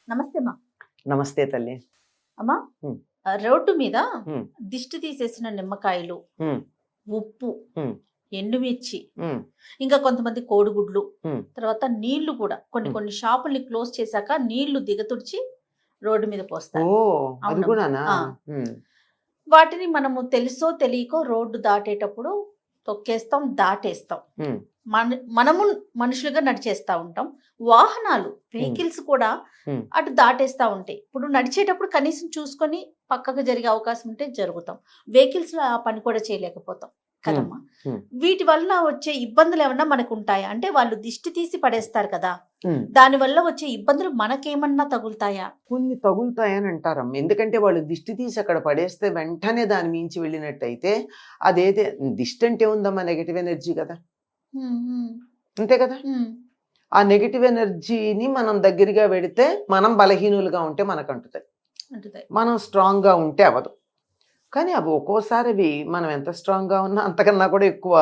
నమస్తే అమ్మా. నమస్తే తల్లి. అమ్మా, హ్మ్. రోడ్డు మీద హ్మ్. దిష్టి తీసేసిన నిమ్మకాయలు, హ్మ్. ఉప్పు, హ్మ్. ఎండుమిర్చి, హ్మ్. ఇంకా కొంతమంది కోడిగుడ్లు, హ్మ్. తర్వాత నీళ్లు కూడా కొన్ని హ్మ్. కొన్ని షాపుల్ని క్లోజ్ చేశాక నీళ్లు దిగతుడిచి రోడ్డు మీద పోస్తారు. ఓహ్! అది అవునమ్మా. కూడానా? ఆ. హ్మ్. వాటిని మనము తెలుసో తెలియకో రోడ్డు దాటేటప్పుడు తొక్కేస్తాం, దాటేస్తాం. హ్మ్. మనము మనుషులుగా నడిచేస్తా ఉంటాం. వాహనాలు, వెహికల్స్ కూడా హ్మ్. అటు దాటేస్తా ఉంటాయి. ఇప్పుడు నడిచేటప్పుడు కనీసం చూసుకొని పక్కకు జరిగే అవకాశం ఉంటే జరుగుతాం. వెహికల్స్ లో ఆ పని కూడా చేయలేకపోతాం కదమ్మా. హ్మ్. వీటి వల్ల వచ్చే ఇబ్బందులు ఏమన్నా మనకు ఉంటాయా? అంటే వాళ్ళు దిష్టి తీసి పడేస్తారు కదా, హ్మ్. దాని వల్ల వచ్చే ఇబ్బందులు మనకేమన్నా తగులుతాయా? కొన్ని తగులుతాయని అంటారమ్మ. ఎందుకంటే వాళ్ళు దిష్టి తీసి అక్కడ పడేస్తే వెంటనే దాని మించి వెళ్ళినట్టయితే అదేదే దిష్టి అంటే ఉందమ్మా నెగెటివ్ ఎనర్జీ కదా! అంతే కదా! ఆ నెగెటివ్ ఎనర్జీని మనం దగ్గరగా వెడితే మనం బలహీనులుగా ఉంటే మనకంటుతాయి. అంటుతాయి. మనం స్ట్రాంగ్‌గా ఉంటే అవ్వదు. కానీ అవి ఒక్కోసారి మనం ఎంత స్ట్రాంగ్‌గా ఉన్నా అంతకన్నా కూడా ఎక్కువ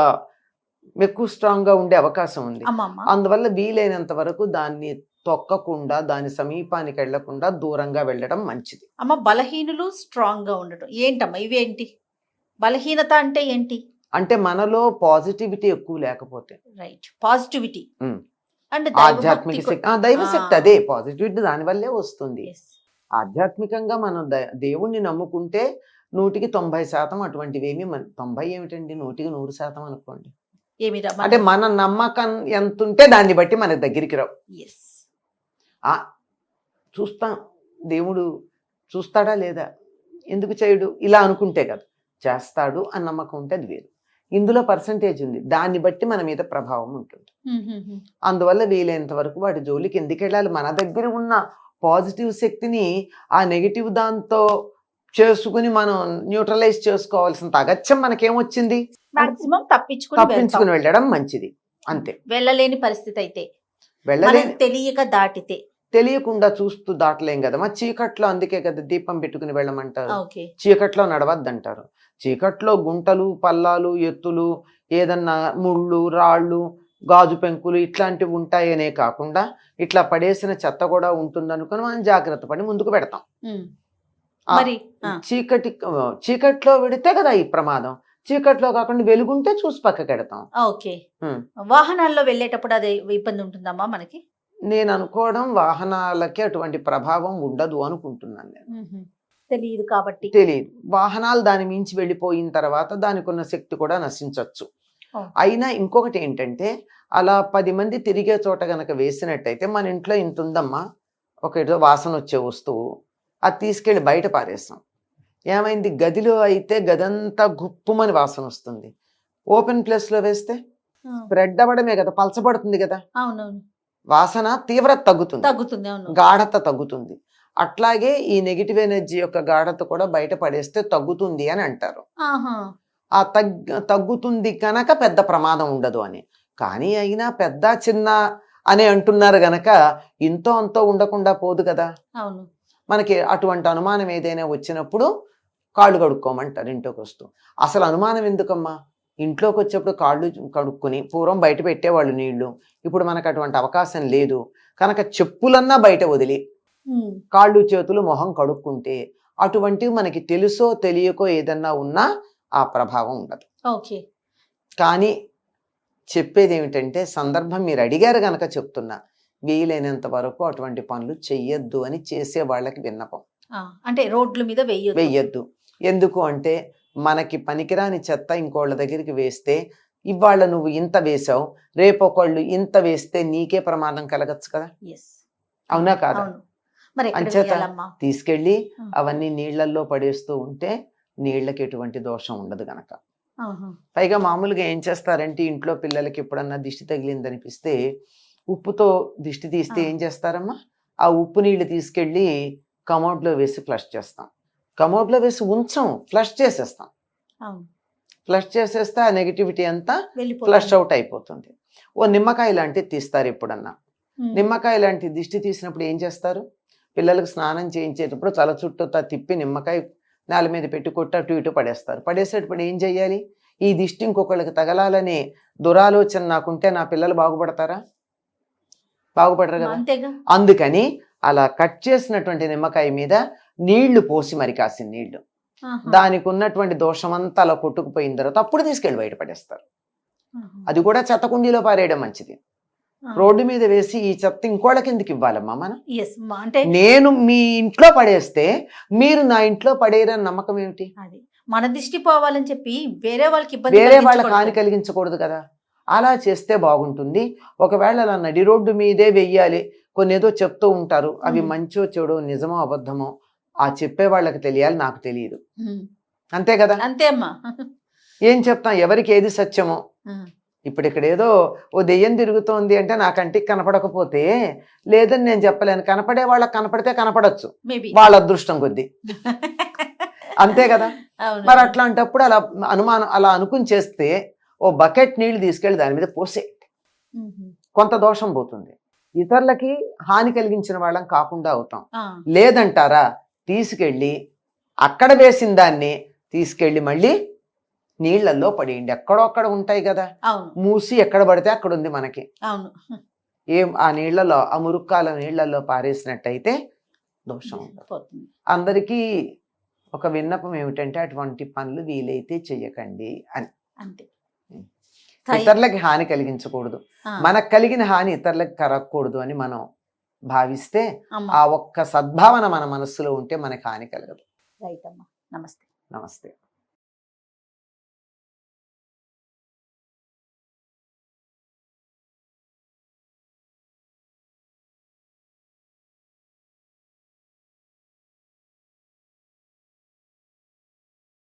స్ట్రాంగ్‌గా ఉండే అవకాశం ఉంది. అమ్మమ్మ. అందువల్ల వీలైనంత వరకు దాన్ని తొక్కకుండా, దాని సమీపానికి వెళ్ళకుండా దూరంగా వెళ్ళడం మంచిది. అమ్మ, బలహీనులు స్ట్రాంగ్ గా ఉండటం ఏంటమ్మా? ఇవేంటి? బలహీనత అంటే ఏంటి? అంటే మనలో పాజిటివిటీ ఎక్కువ లేకపోతే. Right, positivity. హ్మ్. అండ్ దైవభక్తి ఆధ్యాత్మిక శక్తి దైవశక్తి అదే పాజిటివిటీ దాని వల్లే వస్తుంది. ఆధ్యాత్మికంగా మనం దేవుణ్ణి నమ్ముకుంటే 100కి 90% అటువంటివేమీ 90 ఏమిటండి 100కి 100% అనుకోండి. అంటే మన నమ్మకం ఎంతుంటే దాన్ని బట్టి మన దగ్గరికి రావు. ఆ చూస్తాం దేవుడు చూస్తాడా లేదా, ఎందుకు చేయడు ఇలా అనుకుంటే కదా, చేస్తాడు అని నమ్మకం ఉంటే అది వేరు. ఇందులో పర్సంటేజ్ ఉంది, దాన్ని బట్టి మన మీద ప్రభావం ఉంటుంది. అందువల్ల వీలైనంత వరకు వాటి జోలికి ఎందుకు వెళ్ళాలి? మన దగ్గర ఉన్న పాజిటివ్ శక్తిని ఆ నెగిటివ్ దాంతో చేసుకుని మనం న్యూట్రలైజ్ చేసుకోవాల్సిన అగత్యం మనకేమొచ్చింది? మాక్సిమం తప్పించుకుని వెళ్ళడం మంచిది, అంతే. వెళ్ళలేని పరిస్థితి అయితే తెలియక దాటితే తెలియకుండా చూస్తూ దాటలేం కదమ్మా. చీకట్లో అందుకే కదా దీపం పెట్టుకుని వెళ్ళమంటారు. చీకట్లో నడవద్దంటారు. చీకట్లో గుంటలు, పల్లాలు, ఎత్తులు, ఏదన్నా ముళ్ళు, రాళ్ళు, గాజు పెంకులు ఇట్లాంటివి ఉంటాయనే కాకుండా ఇట్లా పడేసిన చెత్త కూడా ఉంటుందనుకుని మనం జాగ్రత్త పడి ముందుకు పెడతాం. చీకట్లో పెడితే కదా ఈ ప్రమాదం. చీకట్లో కాకుండా వెలుగుంటే చూసి పక్కకెడతాం. ఓకే. వాహనాల్లో వెళ్ళేటప్పుడు అదే ఇబ్బంది ఉంటుందమ్మా మనకి? నేను అనుకోవడం వాహనాలకి అటువంటి ప్రభావం ఉండదు అనుకుంటున్నాను నేను. తెలియదు కాబట్టి. తెలియదు. వాహనాలు దాని మించి వెళ్ళిపోయిన తర్వాత దానికి ఉన్న శక్తి కూడా నశించవచ్చు. అయినా ఇంకొకటి ఏంటంటే, అలా 10 మంది తిరిగే చోట గనక వేసినట్టయితే, మన ఇంట్లో ఇంత ఉందమ్మా, ఒక ఏదో వాసన వచ్చే వస్తువు, అది తీసుకెళ్ళి బయట పారేస్తాం. ఏమైంది? గదిలో అయితే గదంతా గుప్పుమని వాసన వస్తుంది. ఓపెన్ ప్లేస్లో వేస్తే స్ప్రెడ్ అవ్వడమే కదా, పలచబడుతుంది కదా, వాసన తీవ్రత తగ్గుతుంది, గాఢత తగ్గుతుంది. అట్లాగే ఈ నెగిటివ్ ఎనర్జీ యొక్క గాఢత కూడా బయట పడేస్తే తగ్గుతుంది అని అంటారు. ఆ తగ్గుతుంది కనుక పెద్ద ప్రమాదం ఉండదు అని. కానీ అయినా పెద్ద చిన్న అని అంటున్నారు గనక ఇంతో అంతో ఉండకుండా పోదు కదా. మనకి అటువంటి అనుమానం ఏదైనా వచ్చినప్పుడు కాళ్ళు కడుక్కోమంటారు ఇంట్లోకి వస్తూ. అసలు అనుమానం ఎందుకమ్మా? ఇంట్లోకి వచ్చేప్పుడు కాళ్ళు కడుక్కొని పూర్వం బయట పెట్టేవాళ్ళు నీళ్లు. ఇప్పుడు మనకు అటువంటి అవకాశం లేదు కనుక చెప్పులన్నా బయట వదిలి కాళ్ళు చేతులు మొహం కడుక్కుంటే అటువంటివి మనకి తెలుసో తెలియకో ఏదన్నా ఉన్నా ఆ ప్రభావం ఉండదు. కానీ చెప్పేది ఏమిటంటే, సందర్భం మీరు అడిగారు గనక చెప్తున్నా, వీలైనంత వరకు అటువంటి పనులు చెయ్యొద్దు అని చేసే వాళ్ళకి విన్నపం. అంటే రోడ్ల మీద వెయ్యొద్దు. ఎందుకు అంటే, మనకి పనికిరాని చెత్త ఇంకోళ్ళ దగ్గరికి వేస్తే, ఇవాళ నువ్వు ఇంత వేసావు, రేపు ఒకళ్ళు ఇంత వేస్తే నీకే ప్రమాదం కలగచ్చు కదా. అవునా కాదా? అంచేత తీసుకెళ్ళి అవన్నీ నీళ్లల్లో పడేస్తూ ఉంటే నీళ్లకి ఎటువంటి దోషం ఉండదు గనక. పైగా మామూలుగా ఏం చేస్తారంటే, ఇంట్లో పిల్లలకి ఎప్పుడన్నా దిష్టి తగిలిందనిపిస్తే ఉప్పుతో దిష్టి తీస్తే ఏం చేస్తారమ్మా, ఆ ఉప్పు నీళ్లు తీసుకెళ్ళి కమోడ్లో వేసి ఫ్లష్ చేస్తాం. కమోడ్లో వేసి ఉంచం, ఫ్లష్ చేసేస్తాం. ఫ్లష్ చేసేస్తే ఆ నెగిటివిటీ అంతా ఫ్లష్ అవుట్ అయిపోతుంది. ఓ నిమ్మకాయ లాంటిది తీస్తారు ఎప్పుడన్నా. నిమ్మకాయ లాంటి దిష్టి తీసినప్పుడు ఏం చేస్తారు, పిల్లలకు స్నానం చేయించేటప్పుడు తల చుట్టూ తిప్పి నిమ్మకాయ నేల మీద పెట్టి కొట్టి అటు ఇటు పడేస్తారు. పడేసేటప్పుడు ఏం చెయ్యాలి? ఈ దిష్టి ఇంకొకళ్ళకి తగలాలనే దురాలోచన నాకుంటే నా పిల్లలు బాగుపడతారా? బాగుపడరు కదా. అందుకని అలా కట్ చేసినటువంటి నిమ్మకాయ మీద నీళ్లు పోసి మరి కాసిన నీళ్లు ఆహా. దానికి ఉన్నటువంటి దోషమంతా అలా కొట్టుకుపోయిన తర్వాత అప్పుడు తీసుకెళ్ళి బయటపడేస్తారు. ఆహా. అది కూడా చెత్త కుండీలో పారేయడం మంచిది. ఆ. రోడ్డు మీద వేసి ఈ చెత్త ఇంకోళ్ళకి ఎందుకు ఇవ్వాలమ్మా మనం? ఎస్ అంటే నేను మీ ఇంట్లో పడేస్తే మీరు నా ఇంట్లో పడేయరని నమ్మకం ఏమిటి? అది మన దిష్టి పోవాలని చెప్పి వేరే వాళ్ళకి ఇబ్బంది వేరే వాళ్ళకి కలిగించకూడదు. హాని కలిగించకూడదు కదా. అలా చేస్తే బాగుంటుంది. ఒకవేళ అలా నడి రోడ్డు మీదే వెయ్యాలి, కొన్ని ఏదో చెప్తూ ఉంటారు, అవి మంచో చెడో నిజమో అబద్ధమో ఆ చెప్పే వాళ్ళకి తెలియాలి, నాకు తెలియదు. ఉమ్. అంతే కదా. అంతే అమ్మా. ఏం చెప్తాం, ఎవరికి ఏది సత్యమో. ఉమ్. ఇప్పుడు ఇక్కడ ఏదో ఓ దెయ్యం తిరుగుతోంది అంటే నా కంటికి కనపడకపోతే లేదని నేను చెప్పలేను. కనపడే వాళ్ళకి కనపడితే కనపడచ్చు, మేబీ వాళ్ళ అదృష్టం కొద్దీ. అంతే కదా. అవును. మరి అట్లాంటప్పుడు అలా అనుమానం అలా అనుకుని చేస్తే ఓ బకెట్ నీళ్లు తీసుకెళ్లి దాని మీద పోసే, ఉహు. కొంత దోషం పోతుంది. ఇతరులకి హాని కలిగించిన వాళ్ళం కాకుండా అవుతాం. ఆ. లేదంటారా, తీసుకెళ్ళి అక్కడ వేసిన దాన్ని తీసుకెళ్ళి మళ్ళీ నీళ్లలో పడేయండి. ఎక్కడో అక్కడ ఉంటాయి కదా, అవును మూసి ఎక్కడ పడితే అక్కడ ఉంది మనకి. అవును. ఏం ఆ నీళ్లలో, ఆ మురుక్కాల నీళ్లలో పారేసినట్టయితే దోషం ఉండదు. పోతుంది. అందరికీ ఒక విన్నపం ఏమిటంటే అటువంటి పనులు వీలైతే చెయ్యకండి అని. అంతే. ఇతరులకి హాని కలిగించకూడదు, ఆ. మనకు కలిగిన హాని ఇతరులకు కలగకూడదు అని మనం భావిస్తే అమ్మా. ఆ ఒక్క సద్భావన మన మనస్సులో ఉంటే మనకి హాని కలగదు. రైట్ అమ్మా. నమస్తే. నమస్తే.